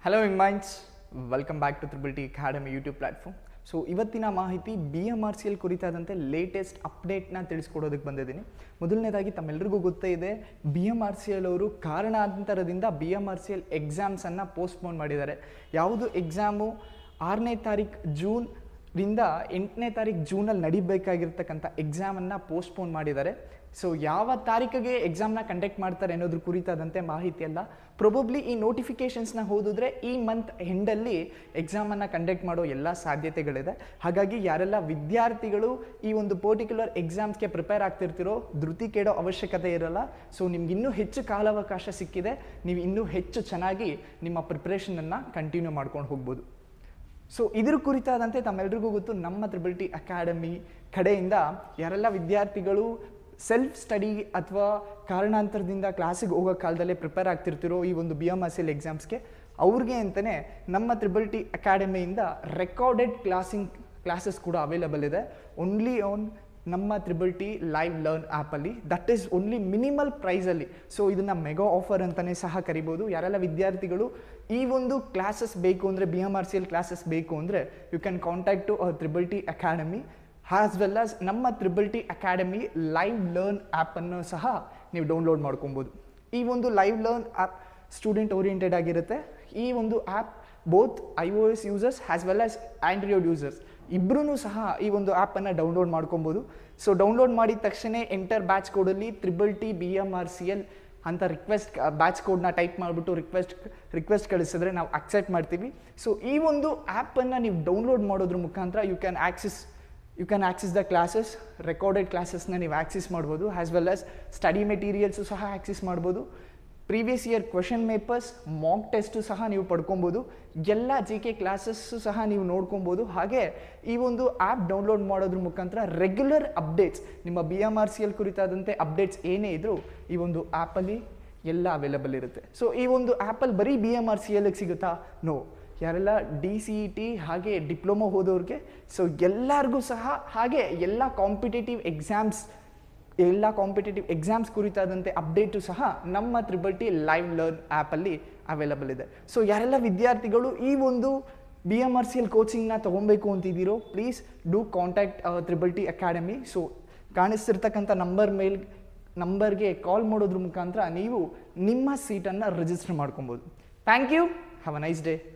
Hello young minds, welcome back to triple T academy YouTube platform. So ಇವತ್ತಿನ ಮಾಹಿತಿ BMRCL ಕುರಿತಾದಂತೆ latest ಅಪ್ಡೇಟ್ನ ತಿಳಿಸ್ಕೊಡೋದಕ್ಕೆ ಬಂದಿದ್ದೀನಿ. ಮೊದಲನೇದಾಗಿ ತಮ್ಮೆಲ್ಲರಿಗೂ ಗೊತ್ತೇ ಇದೆ, BMRCL ಅವರು ಕಾರಣಾಂತರದಿಂದ BMRCL ಎಕ್ಸಾಮ್ಸನ್ನು ಪೋಸ್ಟ್ಪೋನ್ ಮಾಡಿದ್ದಾರೆ. ಯಾವುದು ಎಕ್ಸಾಮು 6ನೇ ತಾರೀಕು ಜೂನ್ರಿಂದ 8ನೇ ತಾರೀಕು ಜೂನಲ್ಲಿ ನಡಿಬೇಕಾಗಿರ್ತಕ್ಕಂಥ ಎಕ್ಸಾಮನ್ನು ಪೋಸ್ಟ್ಪೋನ್ ಮಾಡಿದ್ದಾರೆ. ಸೊ ಯಾವ ತಾರೀಕಿಗೆ ಎಕ್ಸಾಮ್ನ ಕಂಡಕ್ಟ್ ಮಾಡ್ತಾರೆ ಅನ್ನೋದ್ರ ಕುರಿತಾದಂತೆ ಮಾಹಿತಿ ಅಲ್ಲ. ಪ್ರೊಬಬ್ಲಿ ಈ ನೋಟಿಫಿಕೇಷನ್ಸ್ನ ಓದಿದ್ರೆ ಈ ಮಂತ್ ಎಂಡಲ್ಲಿ ಎಕ್ಸಾಮನ್ನು ಕಂಡಕ್ಟ್ ಮಾಡೋ ಎಲ್ಲ ಸಾಧ್ಯತೆಗಳಿದೆ. ಹಾಗಾಗಿ ಯಾರೆಲ್ಲ ವಿದ್ಯಾರ್ಥಿಗಳು ಈ ಒಂದು ಪರ್ಟಿಕ್ಯುಲರ್ ಎಕ್ಸಾಮ್ಸ್ಗೆ ಪ್ರಿಪೇರ್ ಆಗ್ತಿರ್ತಿರೋ ಧೃತಿ ಕೇಳೋ ಅವಶ್ಯಕತೆ ಇರಲ್ಲ. ಸೊ ನಿಮ್ಗೆ ಇನ್ನೂ ಹೆಚ್ಚು ಕಾಲಾವಕಾಶ ಸಿಕ್ಕಿದೆ, ನೀವು ಇನ್ನೂ ಹೆಚ್ಚು ಚೆನ್ನಾಗಿ ನಿಮ್ಮ ಪ್ರಿಪ್ರೇಷನನ್ನು ಕಂಟಿನ್ಯೂ ಮಾಡ್ಕೊಂಡು ಹೋಗ್ಬೋದು. ಸೊ ಇದ್ರ ಕುರಿತಾದಂತೆ ತಮ್ಮೆಲ್ಲರಿಗೂ ಗೊತ್ತು, ನಮ್ಮ ತ್ರಿಬಲ್ ಟಿ ಅಕಾಡೆಮಿ ಕಡೆಯಿಂದ ಯಾರೆಲ್ಲ ವಿದ್ಯಾರ್ಥಿಗಳು ಸೆಲ್ಫ್ ಸ್ಟಡಿ ಅಥವಾ ಕಾರಣಾಂತರದಿಂದ ಕ್ಲಾಸಿಗೆ ಹೋಗೋ ಕಾಲದಲ್ಲೇ ಪ್ರಿಪೇರ್ ಆಗ್ತಿರ್ತಿರೋ ಈ ಒಂದು BMRCL ಎಕ್ಸಾಮ್ಸ್ಗೆ, ಅವ್ರಿಗೆ ಅಂತಲೇ ನಮ್ಮ ತ್ರಿಬಲ್ ಟಿ ಅಕಾಡೆಮಿಯಿಂದ ರೆಕಾರ್ಡೆಡ್ ಕ್ಲಾಸಸ್ ಕೂಡ ಅವೈಲಬಲ್ ಇದೆ. ಓನ್ಲಿ ಆನ್ ನಮ್ಮ ತ್ರಿಬಲ್ ಟಿ ಲೈವ್ ಲರ್ನ್ ಆ್ಯಪಲ್ಲಿ, ದಟ್ ಈಸ್ ಓನ್ಲಿ ಮಿನಿಮಲ್ ಪ್ರೈಸಲ್ಲಿ. ಸೊ ಇದನ್ನು ಮೆಗಾ ಆಫರ್ ಅಂತಲೇ ಸಹ ಕರಿಬೋದು. ಯಾರೆಲ್ಲ ವಿದ್ಯಾರ್ಥಿಗಳು ಈ ಒಂದು ಕ್ಲಾಸಸ್ ಬೇಕು ಅಂದರೆ, BMRCL ಕ್ಲಾಸಸ್ ಬೇಕು ಅಂದರೆ, you can contact to triple T academy as well as ನಮ್ಮ triple T academy live learn ಆ್ಯಪನ್ನು ಸಹ ನೀವು ಡೌನ್ಲೋಡ್ ಮಾಡ್ಕೊಬೋದು. ಈ ಒಂದು live learn app student oriented ಆಗಿರುತ್ತೆ. ಈ ಒಂದು app both iOS users as well as Android users ಇಬ್ಬರೂ ಸಹ ಈ ಒಂದು ಆ್ಯಪನ್ನು ಡೌನ್ಲೋಡ್ ಮಾಡ್ಕೊಬೋದು. ಸೊ ಡೌನ್ಲೋಡ್ ಮಾಡಿದ ತಕ್ಷಣ ಎಂಟರ್ ಬ್ಯಾಚ್ ಕೋಡಲ್ಲಿ ತ್ರಿಬಲ್ ಟಿ BMRCL ಅಂತ ಬ್ಯಾಚ್ ಕೋಡ್ನ ಟೈಪ್ ಮಾಡಿಬಿಟ್ಟು ರಿಕ್ವೆಸ್ಟ್ ಕಳಿಸಿದ್ರೆ ನಾವು ಅಕ್ಸೆಪ್ಟ್ ಮಾಡ್ತೀವಿ. ಸೊ ಈ ಒಂದು ಆ್ಯಪನ್ನು ನೀವು ಡೌನ್ಲೋಡ್ ಮಾಡೋದ್ರ ಮುಖಾಂತರ you can access the classes, recorded ಕ್ಲಾಸಸ್ನ ನೀವು ಆಕ್ಸೆಸ್ ಮಾಡ್ಬೋದು. As well as study materials ಸಹ ಆಕ್ಸೆಸ್ ಮಾಡ್ಬೋದು. Previous year question papers, mock test ಸಹ ನೀವು ಪಡ್ಕೊಬೋದು. ಎಲ್ಲ GK ಕ್ಲಾಸಸ್ಸು ಸಹ ನೀವು ನೋಡ್ಕೊಬೋದು. ಹಾಗೆ ಈ ಒಂದು ಆ್ಯಪ್ ಡೌನ್ಲೋಡ್ ಮಾಡೋದ್ರ ಮುಖಾಂತರ ರೆಗ್ಯುಲರ್ ಅಪ್ಡೇಟ್ಸ್, ನಿಮ್ಮ BMRCL ಕುರಿತಾದಂತೆ ಅಪ್ಡೇಟ್ಸ್ ಏನೇ ಇದ್ದರೂ ಈ ಒಂದು ಆ್ಯಪಲ್ಲಿ ಎಲ್ಲ ಅವೈಲಬಲ್ ಇರುತ್ತೆ. ಸೊ ಈ ಒಂದು ಆ್ಯಪಲ್ಲಿ ಬರೀ BMRCLಗೆ ಸಿಗುತ್ತಾ? ನೋ. ಯಾರೆಲ್ಲ DCET ಹಾಗೆ ಡಿಪ್ಲೊಮೊ ಹೋದವ್ರಿಗೆ, ಸೊ ಎಲ್ಲರಿಗೂ ಸಹ, ಹಾಗೆ ಎಲ್ಲ ಕಾಂಪಿಟೇಟಿವ್ ಎಕ್ಸಾಮ್ಸ್ ಕುರಿತಾದಂತೆ ಅಪ್ಡೇಟು ಸಹ ನಮ್ಮ ತ್ರಿಬಲ್ ಟಿ ಲೈವ್ ಲರ್ನ್ ಆ್ಯಪಲ್ಲಿ ಅವೈಲಬಲ್ ಇದೆ. ಸೊ ಯಾರೆಲ್ಲ ವಿದ್ಯಾರ್ಥಿಗಳು ಈ ಒಂದು BMRCL ಕೋಚಿಂಗ್ನ ತೊಗೊಬೇಕು ಅಂತಿದ್ದೀರೋ, please do contact triple T academy. So ಕಾಣಿಸ್ತಿರ್ತಕ್ಕಂಥ ನಂಬರ್ಗೆ ಕಾಲ್ ಮಾಡೋದ್ರ ಮುಖಾಂತರ ನೀವು ನಿಮ್ಮ ಸೀಟನ್ನು ರಿಜಿಸ್ಟರ್ ಮಾಡ್ಕೊಬೋದು. Thank you. Have a nice day.